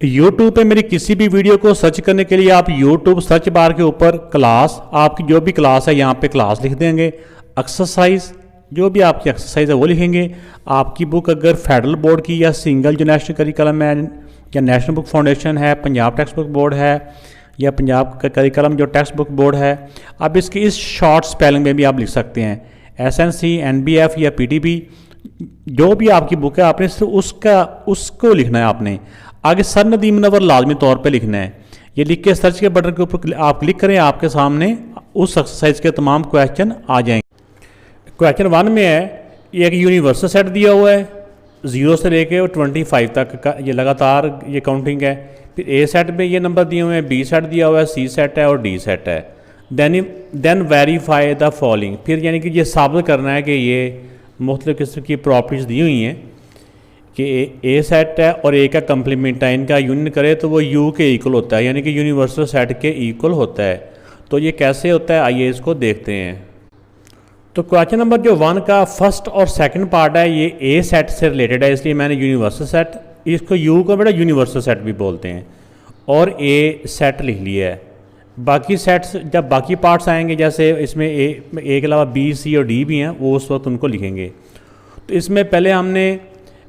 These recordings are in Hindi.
YouTube पे मेरी किसी भी वीडियो को सर्च करने के लिए आप YouTube सर्च बार के ऊपर क्लास, आपकी जो भी क्लास है यहाँ पे क्लास लिख देंगे। एक्सरसाइज, जो भी आपकी एक्सरसाइज है वो लिखेंगे। आपकी बुक अगर फेडरल बोर्ड की या सिंगल जो नेशनल करिकुलम है या नेशनल बुक फाउंडेशन है, पंजाब टेक्स्ट बुक बोर्ड है या पंजाब का करिकुलम जो टेक्स्ट बुक बोर्ड है, आप इसकी इस शॉर्ट स्पेलिंग में भी आप लिख सकते हैं। SNC, NBF या PTB, जो भी आपकी बुक है आपने सिर्फ उसको लिखना है। आपने आगे सर नदीम मुनव्वर लाजमी तौर पे लिखना है। ये लिख के सर्च के बटन के ऊपर आप क्लिक करें, आपके सामने उस एक्सरसाइज के तमाम क्वेश्चन आ जाएंगे। क्वेश्चन 1 में है, ये एक यूनिवर्सल सेट दिया हुआ है 0 से लेके 25 तक का, ये लगातार ये काउंटिंग है। फिर A सेट में ये नंबर दिए हुए हैं, B सेट दिया हुआ है, C सेट है और D सेट है। देन वेरीफाई द फॉलोइंग, फिर यानी कि ये साबित करना है कि ये मुख्तलिफ़ किस्म की प्रॉपर्टीज़ दी हुई हैं कि A सेट है और A का कम्प्लीमेंट है, इनका यूनियन करे तो वो U के इक्वल होता है, यानी कि यूनिवर्सल सेट के इक्वल होता है। तो ये कैसे होता है, आइए इसको देखते हैं। तो क्वेश्चन नंबर जो 1 का फर्स्ट और सेकंड पार्ट है ये A सेट से रिलेटेड है, इसलिए मैंने यूनिवर्सल सेट, इसको U को बेटा यूनिवर्सल सेट भी बोलते हैं, और A सेट लिख लिया है। बाकी सेट्स जब बाकी पार्ट्स आएंगे, जैसे इसमें A के अलावा B, C और D भी हैं, वो उस वक्त उनको लिखेंगे। तो इसमें पहले हमने,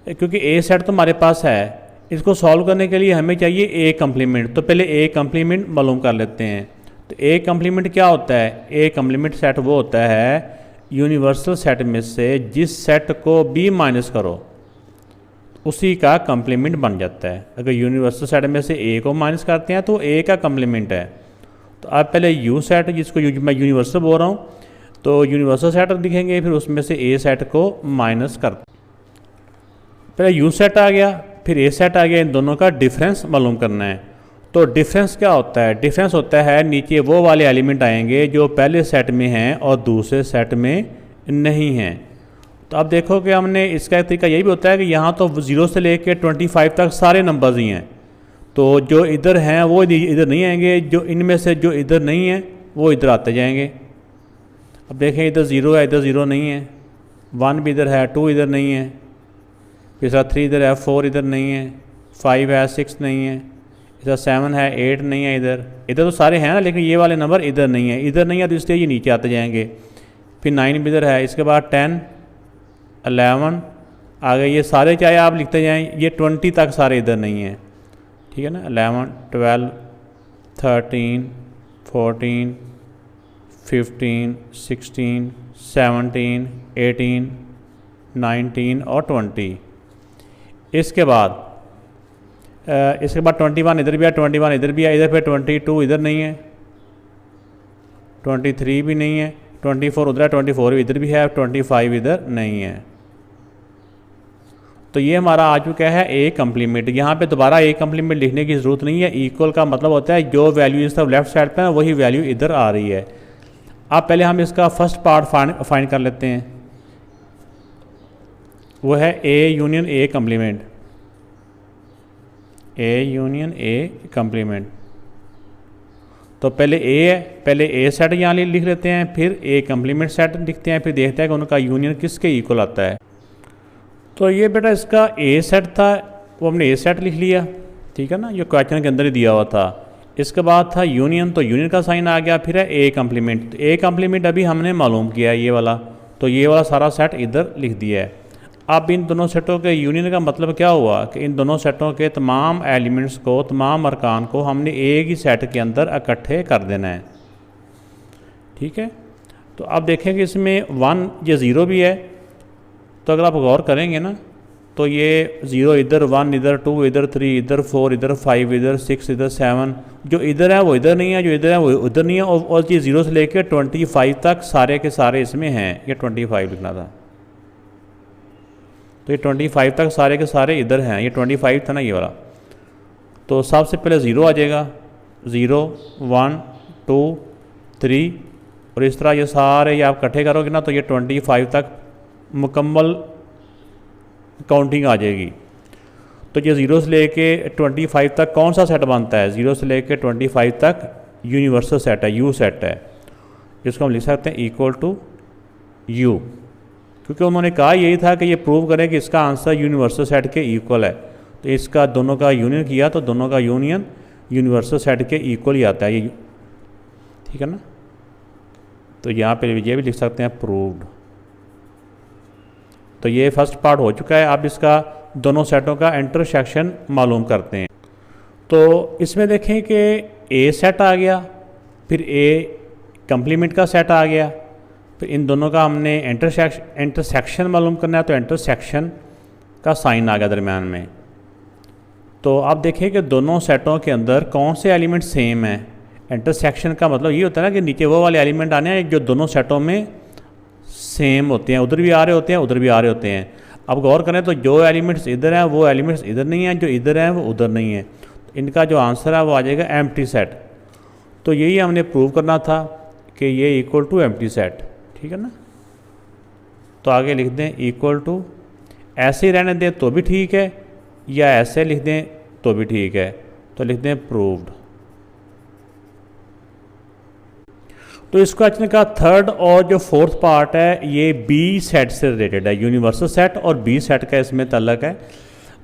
क्योंकि A सेट तो हमारे पास है, इसको सॉल्व करने के लिए हमें चाहिए A कम्प्लीमेंट। तो पहले A कम्प्लीमेंट मालूम कर लेते हैं। तो A कम्प्लीमेंट क्या होता है? A कम्प्लीमेंट सेट वो होता है यूनिवर्सल सेट में से जिस सेट को B माइनस करो उसी का कम्प्लीमेंट बन जाता है। अगर यूनिवर्सल सेट में से A को माइनस करते हैं तो A का कम्प्लीमेंट है। तो आप पहले U सेट, जिसको मैं यूनिवर्सल बोल रहा हूँ, तो यूनिवर्सल सेट लिखेंगे, फिर उसमें से A सेट को माइनस कर, पहले U सेट आ गया, फिर A सेट आ गया, इन दोनों का डिफरेंस मालूम करना है। तो डिफरेंस क्या होता है? डिफरेंस होता है नीचे वो वाले एलिमेंट आएंगे जो पहले सेट में हैं और दूसरे सेट में नहीं हैं। तो अब देखो कि हमने इसका तरीका यही भी होता है कि यहाँ तो 0 से लेकर 25 तक सारे नंबर्स ही हैं, तो जो इधर हैं वो इधर नहीं आएंगे, जो इनमें से जो इधर नहीं है वो इधर आते जाएंगे। अब देखें इधर 0 है, इधर 0 नहीं है, 1 भी इधर है, 2 इधर नहीं है, फिर 3 इधर है, 4 इधर नहीं है, 5 है, 6 नहीं है, इधर 7 है, 8 नहीं है, इधर तो सारे हैं ना, लेकिन ये वाले नंबर इधर नहीं है, इधर नहीं है, तो इसलिए ये नीचे आते जाएंगे। फिर 9 भी इधर है, इसके बाद 10, 11 आगे, ये सारे चाहे आप लिखते जाएँ, ये 20 तक सारे इधर नहीं हैं, ठीक है ना। 11, 12, 13, 14, 15, 16, 17, 18, 19 और 20। इसके बाद 21 इधर भी है, 21 इधर भी है, इधर पे 22 इधर नहीं है, 23 भी नहीं है, 24 उधर है, 24 इधर भी है, 25 इधर नहीं है। तो ये हमारा आ चुका है A कम्प्लीमेंट। यहाँ पे दोबारा A कम्प्लीमेंट लिखने की ज़रूरत नहीं है। इक्वल का मतलब होता है जो वैल्यू इस तरफ लेफ्ट साइड पे है वही वैल्यू इधर आ रही है। अब पहले हम इसका फर्स्ट पार्ट फाइंड कर लेते हैं, वो है A union A complement. A union A complement. तो पहले A है, पहले A सेट यहाँ लिख लेते हैं, फिर A कम्प्लीमेंट सेट लिखते हैं, फिर देखते हैं कि उनका यूनियन किसके इक्वल आता है। तो ये बेटा इसका A सेट था, वो हमने A सेट लिख लिया, ठीक है ना, ये क्वेश्चन के अंदर ही दिया हुआ था। इसके बाद था यूनियन, तो यूनियन का साइन आ गया, फिर है A कम्प्लीमेंट। तो A कम्प्लीमेंट अभी हमने मालूम किया है ये वाला, तो ये वाला सारा सेट इधर लिख दिया है। अब इन दोनों सेटों के यूनियन का मतलब क्या हुआ कि इन दोनों सेटों के तमाम एलिमेंट्स को, तमाम अरकान को हमने एक ही सेट के अंदर इकट्ठे कर देना है, ठीक है। तो अब देखें कि इसमें 1 ये 0 भी है, तो अगर आप गौर करेंगे ना तो ये 0 इधर, 1 इधर, 2 इधर, 3 इधर, 4 इधर, 5 इधर, 6 इधर, 7, जो इधर है वो इधर नहीं है, जो इधर है वो उधर नहीं है, और ये 0 से लेकर 25 तक सारे के सारे इसमें हैं। ये 25 लिखना था, तो ये 25 तक सारे के सारे इधर हैं, ये 25 था ना ये वाला। तो सबसे पहले 0 आ जाएगा, 0, 1, 2, 3, और इस तरह ये सारे ये आप इकट्ठे करोगे ना तो ये 25 तक मुकम्मल काउंटिंग आ जाएगी। तो ये 0 से लेके 25 तक कौन सा सेट बनता है? 0 से लेके 25 तक यूनिवर्सल सेट है, U सेट है, जिसको हम लिख सकते हैं इक्वल टू U, क्योंकि उन्होंने कहा यही था कि ये प्रूव करें कि इसका आंसर यूनिवर्सल सेट के इक्वल है। तो इसका दोनों का यूनियन किया तो दोनों का यूनियन यूनिवर्सल सेट के इक्वल ही आता है ये, ठीक है ना। तो यहाँ पे ये भी लिख सकते हैं प्रूव्ड। तो ये फर्स्ट पार्ट हो चुका है। अब इसका दोनों सेटों का इंटरसेक्शन मालूम करते हैं। तो इसमें देखें कि ए सेट आ गया, फिर ए कंप्लीमेंट का सेट आ गया, फिर इन दोनों का हमने इंटरसेक्शन मालूम करना है। तो इंटरसेक्शन का साइन आ गया दरम्यान में। तो आप देखें कि दोनों सेटों के अंदर कौन से एलिमेंट सेम हैं। इंटरसेक्शन का मतलब ये होता है ना कि नीचे वो वाले एलिमेंट आने हैं जो दोनों सेटों में सेम होते हैं, उधर भी आ रहे होते हैं, उधर भी आ रहे होते हैं। अब गौर करें तो जो एलिमेंट्स इधर हैं वो एलिमेंट्स इधर नहीं हैं, जो इधर हैं वो उधर नहीं है। तो इनका जो आंसर है वो आ जाएगा एम्प्टी सेट। तो यही हमने प्रूव करना था कि ये इक्वल टू एम्प्टी सेट, ठीक है ना। तो आगे लिख दें इक्वल टू, ऐसे ही रहने दें तो भी ठीक है, या ऐसे लिख दें तो भी ठीक है। तो लिख दें प्रूव्ड। तो इस क्वेश्चन का थर्ड और जो फोर्थ पार्ट है ये बी सेट से रिलेटेड है। यूनिवर्सल सेट और बी सेट का इसमें ताल्लुक है।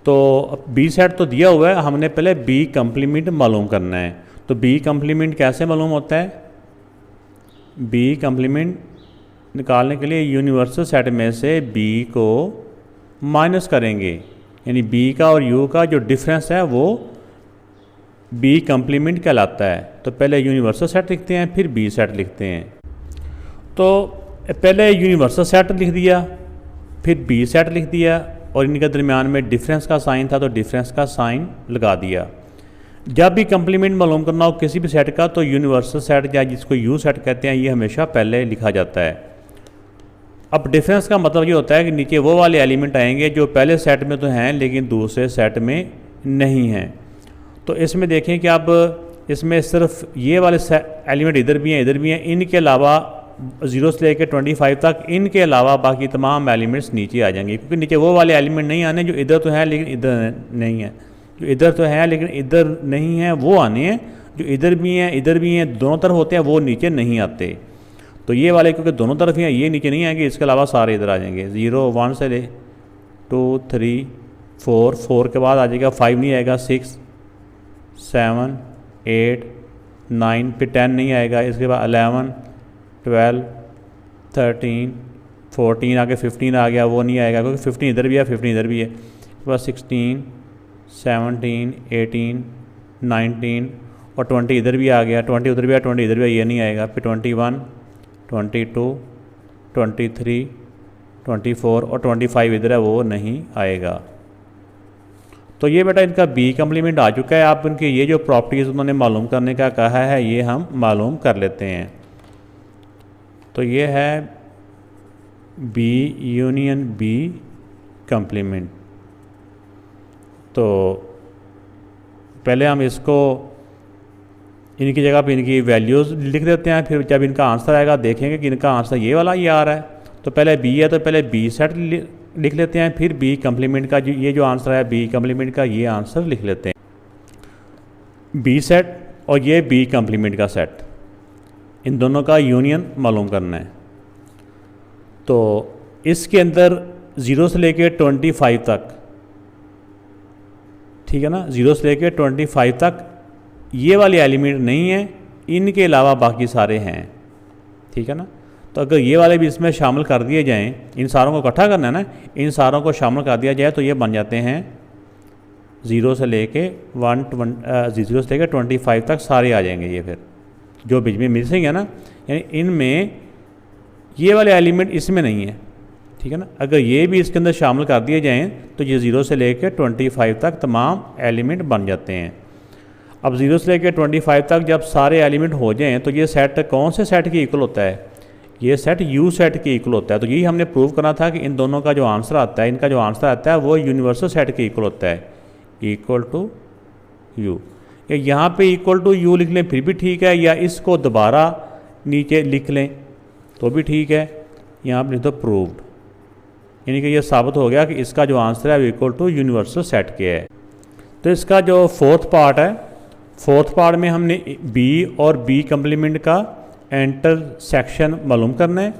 तो बी सेट तो दिया हुआ है, हमने पहले बी कंप्लीमेंट मालूम करना है। तो बी कंप्लीमेंट कैसे मालूम होता है? बी कंप्लीमेंट निकालने के लिए यूनिवर्सल सेट में से बी को माइनस करेंगे, यानी बी का और यू का जो डिफरेंस है वो बी कंप्लीमेंट कहलाता है। तो पहले यूनिवर्सल सेट लिखते हैं, फिर बी सेट लिखते हैं। तो पहले यूनिवर्सल सेट लिख दिया, फिर बी सेट लिख दिया, और इनके दरमियान में डिफरेंस का साइन था तो डिफरेंस का साइन लगा दिया। जब भी कंप्लीमेंट मालूम करना हो किसी भी सेट का तो यूनिवर्सल सेट या जिसको यू सेट कहते हैं ये हमेशा पहले लिखा जाता है। अब डिफरेंस का मतलब ये होता है कि नीचे वो वाले एलिमेंट आएंगे जो पहले सेट में तो हैं लेकिन दूसरे सेट में नहीं हैं। तो इसमें देखें कि अब इसमें सिर्फ ये वाले एलिमेंट इधर भी हैं, इधर भी हैं, इनके अलावा 0 से लेकर 25 तक, इनके अलावा बाकी तमाम एलिमेंट्स नीचे आ जाएंगे, क्योंकि नीचे वो वाले एलिमेंट नहीं आने जो इधर तो हैं लेकिन इधर नहीं है, जो इधर तो हैं लेकिन इधर नहीं है वो आने हैं, जो इधर भी हैं इधर भी हैं दोनों तरफ होते हैं वो नीचे नहीं आते। तो ये वाले क्योंकि दोनों तरफ ही हैं ये नीचे नहीं आएंगे, इसके अलावा सारे इधर आ जाएंगे। 0 1 से ले 2 3 4, 4 के बाद आ जाएगा 5 नहीं आएगा, 6 7 8 9, फिर 10 नहीं आएगा, इसके बाद 11 12 13 14, आगे 15 आ गया वो नहीं आएगा क्योंकि 15 इधर भी है 15 इधर भी है। इसके बाद 16 17 18 19 और 20 इधर भी आ गया, 20 उधर भी है 20 इधर भी है, ये नहीं आएगा। फिर 21 22 23 24 और 25 इधर है वो नहीं आएगा। तो ये बेटा इनका बी कंप्लीमेंट आ चुका है। आप इनके ये जो प्रॉपर्टीज़ उन्होंने मालूम करने का कहा है ये हम मालूम कर लेते हैं। तो ये है बी यूनियन बी कंप्लीमेंट। तो पहले हम इसको इनकी जगह पे इनकी वैल्यूज़ लिख देते हैं, फिर जब इनका आंसर आएगा देखेंगे कि इनका आंसर ये वाला ही आ रहा है। तो पहले बी है तो पहले बी सेट लिख लेते हैं, फिर बी कंप्लीमेंट का ये जो आंसर है बी कंप्लीमेंट का ये आंसर लिख लेते हैं। बी सेट और ये बी कंप्लीमेंट का सेट, इन दोनों का यूनियन मालूम करना है। तो इसके अंदर 0 से लेकर 25 तक, ठीक है ना, 0 से लेकर 25 तक ये वाले एलिमेंट नहीं हैं, इनके अलावा बाकी सारे हैं, ठीक है ना। तो अगर ये वाले भी इसमें शामिल कर दिए जाएं, इन सारों को इकट्ठा करना है ना, इन सारों को शामिल कर दिया जाए तो ये बन जाते हैं 0 से लेके 0 से लेकर 25 तक सारे आ जाएंगे। ये फिर जो बीच में मिसिंग है ना, यानी इनमें ये वाले एलिमेंट इसमें नहीं है, ठीक है ना। अगर ये भी इसके अंदर शामिल कर दिए जाएँ तो ये 0 से लेकर 25 तक तमाम एलिमेंट बन जाते हैं। अब 0 से लेकर 25 तक जब सारे एलिमेंट हो जाएं तो ये सेट कौन से सेट के इक्वल होता है? ये सेट यू सेट के इक्वल होता है। तो यही हमने प्रूव करना था कि इन दोनों का जो आंसर आता है, इनका जो आंसर आता है वो यूनिवर्सल सेट के इक्वल होता है, इक्वल टू यू। यहाँ पे इक्वल टू यू लिख लें फिर भी ठीक है, या इसको दोबारा नीचे लिख लें तो भी ठीक है। यहाँ पर लिख दो प्रूव्ड, यानी कि ये साबित हो गया कि इसका जो आंसर है वो इक्वल टू यूनिवर्सल सेट के है। तो इसका जो फोर्थ पार्ट है, फोर्थ पार्ट में हमने बी और बी कंप्लीमेंट का इंटरसेक्शन मालूम करना है।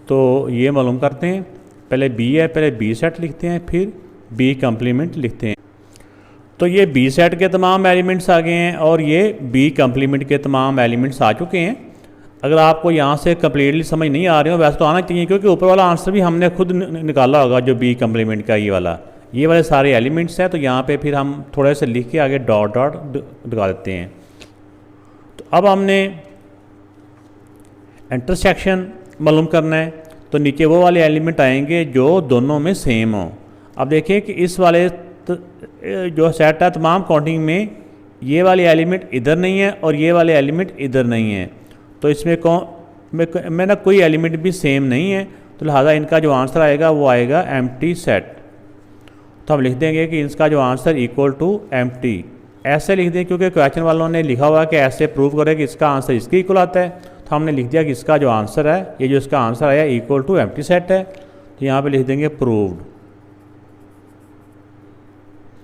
तो ये मालूम करते हैं, पहले बी है पहले बी सेट लिखते हैं, फिर बी कंप्लीमेंट लिखते हैं। तो ये बी सेट के तमाम एलिमेंट्स आ गए हैं और ये बी कम्प्लीमेंट के तमाम एलिमेंट्स आ चुके हैं। अगर आपको यहाँ से कम्प्लीटली समझ नहीं आ रहे हो, वैसे तो आना चाहिए क्योंकि ऊपर वाला आंसर भी हमने खुद निकाला होगा, जो बी कम्प्लीमेंट का ये वाले सारे एलिमेंट्स हैं। तो यहाँ पे फिर हम थोड़े से लिख के आगे डॉट डॉट लगा देते हैं। तो अब हमने इंटरसेक्शन मालूम करना है, तो नीचे वो वाले एलिमेंट आएंगे जो दोनों में सेम हो। अब देखिए कि इस वाले जो सेट है तमाम काउंटिंग में ये वाले एलिमेंट इधर नहीं है और ये वाले एलिमेंट इधर नहीं है, तो इसमें में ना कोई एलिमेंट भी सेम नहीं है, तो लिहाजा इनका जो आंसर आएगा वो आएगा एम्प्टी सेट। तो हम लिख देंगे कि इसका जो आंसर इक्वल टू एम्प्टी, ऐसे लिख दें क्योंकि क्वेश्चन वालों ने लिखा हुआ है कि ऐसे प्रूव करें कि इसका आंसर इसके इक्वल आता है। तो हमने लिख दिया कि इसका जो आंसर है, ये जो इसका आंसर आया इक्वल टू एम्प्टी सेट है। तो यहाँ पे लिख देंगे प्रूव्ड,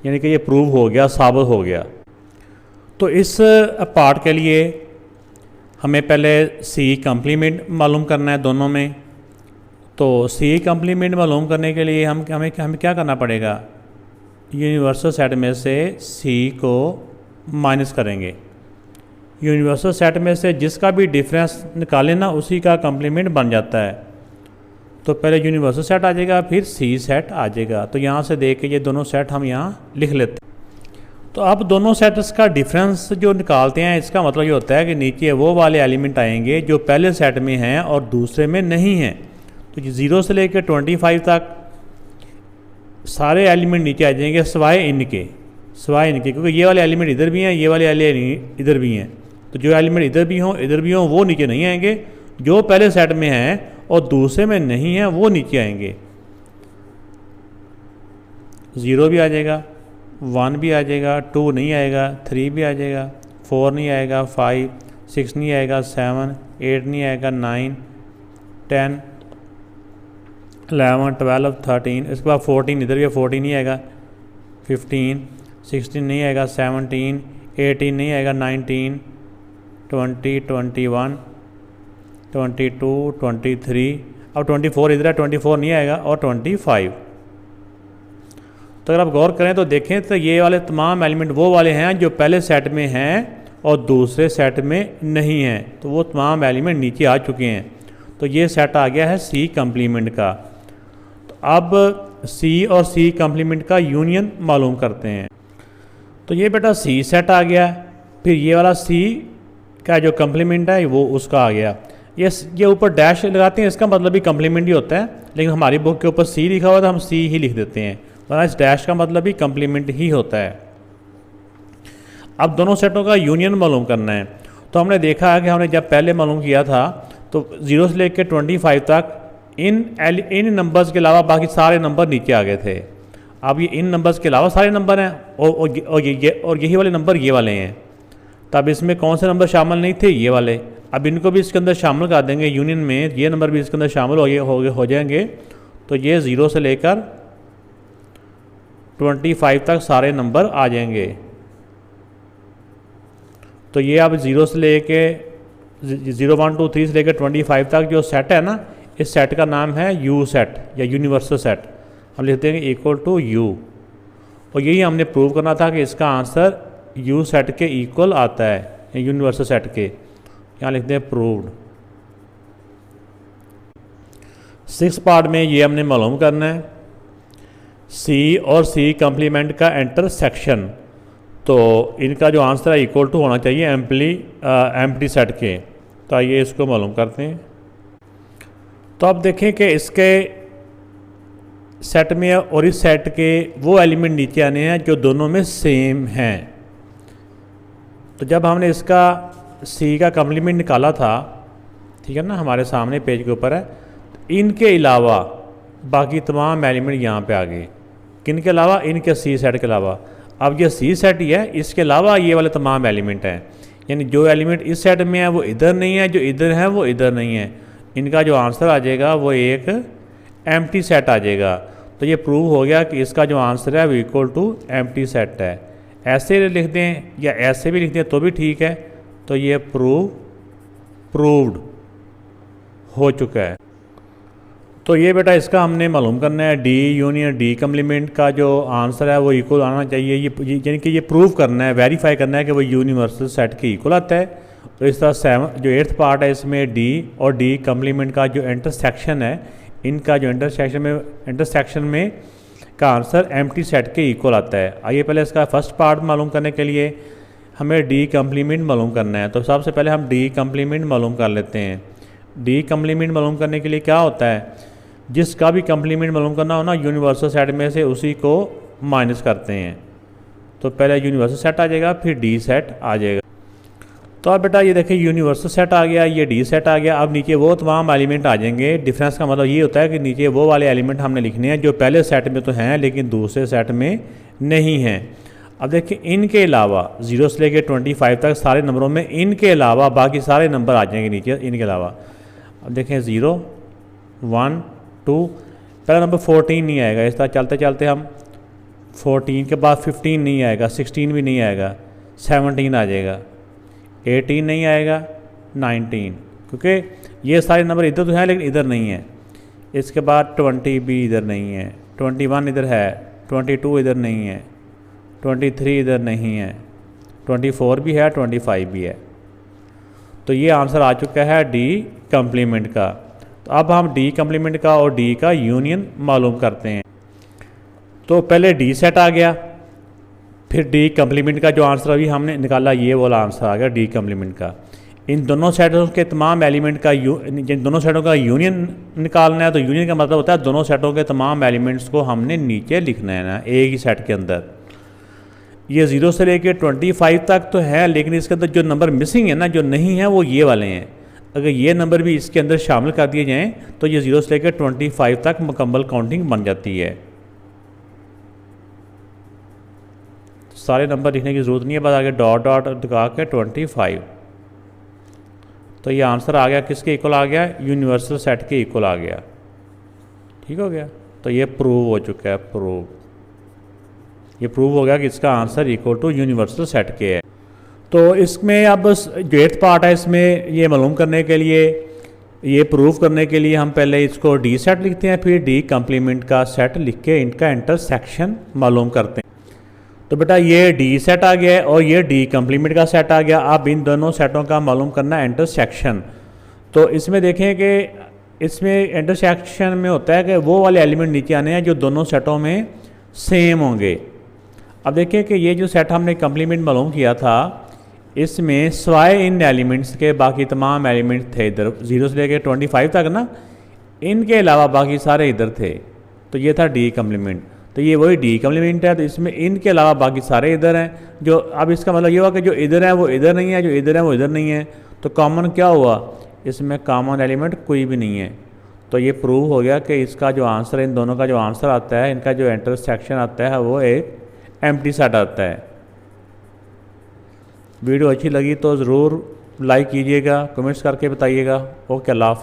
यानी कि ये प्रूव हो गया, साबित हो गया। तो इस पार्ट के लिए हमें पहले सी कम्प्लीमेंट मालूम करना है दोनों में। तो सी कम्प्लीमेंट मालूम करने के लिए हमें क्या करना पड़ेगा, यूनिवर्सल सेट में से सी को माइनस करेंगे। यूनिवर्सल सेट में से जिसका भी डिफरेंस निकालें ना, उसी का कम्प्लीमेंट बन जाता है। तो पहले यूनिवर्सल सेट आ जाएगा, फिर सी सेट आ जाएगा। तो यहाँ से देख के ये दोनों सेट हम यहाँ लिख लेते हैं। तो अब दोनों सेट्स का डिफरेंस जो निकालते हैं, इसका मतलब ये होता है कि नीचे वो वाले एलिमेंट आएंगे जो पहले सेट में हैं और दूसरे में नहीं हैं। तो 0 से लेकर 25 तक सारे एलिमेंट नीचे आ जाएंगे सिवाय इनके, क्योंकि ये वाले एलिमेंट इधर भी हैं, ये वाले एलिमेंट इधर भी हैं। तो जो एलिमेंट इधर भी हों वो नीचे नहीं आएंगे, जो पहले सेट में हैं और दूसरे में नहीं हैं वो नीचे आएंगे। 0 भी आ जाएगा, 1 भी आ जाएगा, 2 नहीं आएगा, 3 भी आ जाएगा, 4 नहीं आएगा, 5, 6 नहीं आएगा, 7, 8 नहीं आएगा, 9, 10, 11, 12, 13, इसके बाद 14 इधर भी 14 नहीं आएगा, 15, 16 नहीं आएगा, 17, 18 नहीं आएगा, 19, 20, 21, 22, 23, अब 24 इधर है, 24 नहीं आएगा और 25। तो अगर आप गौर करें तो देखें तो ये वाले तमाम एलिमेंट वो वाले हैं जो पहले सेट में हैं और दूसरे सेट में नहीं हैं। तो वो तमाम एलिमेंट नीचे आ चुके हैं। तो ये सेट आ गया है सी कम्प्लीमेंट का। तो अब सी और सी कम्प्लीमेंट का यूनियन मालूम करते हैं। तो ये बेटा सी सेट आ गया, फिर ये वाला सी का जो कम्प्लीमेंट है वो उसका आ गया। ये ऊपर डैश लगाते हैं, इसका मतलब भी कम्प्लीमेंट ही होता है, लेकिन हमारी बुक के ऊपर सी लिखा हुआ था, हम सी ही लिख देते हैं, वरना इस डैश का मतलब भी कम्प्लीमेंट ही होता है। अब दोनों सेटों का यूनियन मालूम करना है। तो हमने देखा है कि हमने जब पहले मालूम किया था तो 0 से लेकर 25 तक इन नंबर्स के अलावा बाकी सारे नंबर नीचे आ गए थे। अब ये इन नंबर्स के अलावा सारे नंबर हैं और यही वाले नंबर ये वाले हैं। तब इसमें कौन से नंबर शामिल नहीं थे, ये वाले। अब इनको भी इसके अंदर शामिल कर देंगे यूनियन में, ये नंबर भी इसके अंदर शामिल हो जाएंगे। तो ये 0 से लेकर 25 तक सारे नंबर आ जाएंगे। तो ये अब 0 से लेके 0, 1, 2, 3 से लेकर 25 तक जो सेट है ना, इस सेट का नाम है यू सेट या यूनिवर्सल सेट। हम लिखते हैं इक्वल टू यू, और यही हमने प्रूव करना था कि इसका आंसर यू सेट के इक्वल आता है, यूनिवर्सल सेट के। यहाँ लिखते हैं प्रूव्ड। 6 पार्ट में ये हमने मालूम करना है सी और सी कम्प्लीमेंट का इंटरसेक्शन। तो इनका जो आंसर है इक्वल टू होना चाहिए एम्प्टी सेट के। तो आइए इसको मालूम करते हैं। तो अब देखें कि इसके सेट में और इस सेट के वो एलिमेंट नीचे आने हैं जो दोनों में सेम हैं। तो जब हमने इसका सी का कम्प्लीमेंट निकाला था, ठीक है ना, हमारे सामने पेज के ऊपर है, तो इनके अलावा बाकी तमाम एलिमेंट यहाँ पे आ गए। किन के अलावा? इनके सी सेट के अलावा। अब ये सी सेट ही है, इसके अलावा ये वाले तमाम एलिमेंट हैं, यानी जो एलिमेंट इस सेट में है वो इधर नहीं है, जो इधर है वो इधर नहीं है। इनका जो आंसर आ जाएगा वो एक एम्प्टी सेट आ जाएगा। तो ये प्रूव हो गया कि इसका जो आंसर है वो इक्वल टू एम्प्टी सेट है। ऐसे लिख दें या ऐसे भी लिख दें तो भी ठीक है। तो ये प्रूव्ड हो चुका है। तो ये बेटा इसका हमने मालूम करना है डी यूनियन डी कम्प्लीमेंट का जो आंसर है वो इक्वल आना चाहिए। ये यानी कि ये प्रूव करना है, वेरीफाई करना है कि वो यूनिवर्सल सेट के इक्वल आता है। तो इस तरह जो 8th पार्ट है इसमें डी और डी कम्प्लीमेंट का जो इंटरसेक्शन है, इनका जो इंटरसेक्शन में का आंसर एम्प्टी सेट के इक्वल आता है। आइए पहले इसका फर्स्ट पार्ट मालूम करने के लिए हमें डी कम्प्लीमेंट मालूम करना है। तो सबसे पहले हम डी कम्प्लीमेंट मालूम कर लेते हैं। डी कम्प्लीमेंट मालूम करने के लिए क्या होता है, जिसका भी कम्प्लीमेंट मालूम करना हो ना यूनिवर्सल सेट में से उसी को माइनस करते हैं। तो पहले यूनिवर्सल सेट आ जाएगा, फिर डी सेट आ जाएगा। तो अब बेटा ये देखिए यूनिवर्सल सेट आ गया, ये डी सेट आ गया। अब नीचे वो तमाम एलिमेंट आ जाएंगे। डिफरेंस का मतलब ये होता है कि नीचे वो वाले एलिमेंट हमने लिखने हैं जो पहले सेट में तो हैं लेकिन दूसरे सेट में नहीं हैं। अब देखिए इनके अलावा 0 से लेकर 25 तक सारे नंबरों में इनके अलावा बाकी सारे नंबर आ जाएंगे नीचे इनके अलावा। अब देखें 0 1 2, पहला नंबर 14 नहीं आएगा। इस तरह चलते चलते हम 14 के बाद 15 नहीं आएगा, 16 भी नहीं आएगा, 17 आ जाएगा, 18 नहीं आएगा, 19, क्योंकि ये सारे नंबर इधर तो हैं लेकिन इधर नहीं है। इसके बाद 20 भी इधर नहीं है, 21 इधर है, 22 इधर नहीं है, 23 इधर नहीं है, 24 भी है, 25 भी है। तो ये आंसर आ चुका है डी कम्प्लीमेंट का। तो अब हम डी कम्प्लीमेंट का और डी का यूनियन मालूम करते हैं। तो पहले डी सेट आ गया, फिर डी कम्प्लीमेंट का जो आंसर अभी हमने निकाला ये वाला आंसर आ गया डी कम्प्लीमेंट का। इन दोनों सेटों के तमाम एलिमेंट का जिन दोनों सेटों का यूनियन निकालना है। तो यूनियन का मतलब होता है दोनों सेटों के तमाम एलिमेंट्स को हमने नीचे लिखना है ना एक ही सेट के अंदर। ये 0 से लेकर 25 तक तो है लेकिन इसके अंदर जो नंबर मिसिंग है ना, जो नहीं है, वो ये वाले हैं। अगर ये नंबर भी इसके अंदर शामिल कर दिए जाएं तो ये 0 से लेकर 25 तक मुकम्मल काउंटिंग बन जाती है। सारे नंबर लिखने की ज़रूरत नहीं है, बस आगे डॉट डॉट दिखा के 25। तो ये आंसर आ गया, किसके इक्वल आ गया, यूनिवर्सल सेट के इक्वल आ गया। ठीक हो गया। तो ये प्रूव हो चुका है, ये प्रूव हो गया कि इसका answer equal to universal set के है। तो इसमें अब जो 8th पार्ट है इसमें ये मालूम करने के लिए, ये प्रूव करने के लिए हम पहले इसको डी सेट लिखते हैं, फिर डी कम्प्लीमेंट का सेट लिख के इनका इंटरसेक्शन मालूम करते हैं। तो बेटा ये डी सेट आ गया और ये डी कम्प्लीमेंट का सेट आ गया। अब इन दोनों सेटों का मालूम करना है इंटरसेक्शन। तो इसमें देखें कि इसमें इंटरसेक्शन में होता है कि वो वाले एलिमेंट नीचे आने हैं जो दोनों सेटों में सेम होंगे। अब देखिए कि ये जो सेट हमने कम्प्लीमेंट मालूम किया था इसमें सिवाय इन एलिमेंट्स के बाकी तमाम एलिमेंट थे इधर 0 से लेकर 25 तक ना, इनके अलावा बाकी सारे इधर थे। तो ये था डी कम्प्लीमेंट। तो ये वही डी कम्प्लीमेंट है। तो इसमें इनके अलावा बाकी सारे इधर हैं। जो अब इसका मतलब ये हुआ कि जो इधर है वो इधर नहीं है, जो इधर है वो इधर नहीं है। तो कॉमन क्या हुआ, इसमें कॉमन एलिमेंट कोई भी नहीं है। तो ये प्रूव हो गया कि इसका जो आंसर है, इन दोनों का जो आंसर आता है, इनका जो इंटरसेक्शन आता है वो एक एम्प्टी सेट आता है। वीडियो अच्छी लगी तो ज़रूर लाइक कीजिएगा, कमेंट्स करके बताइएगा। ओके, अल्लाह हाफ़िज़।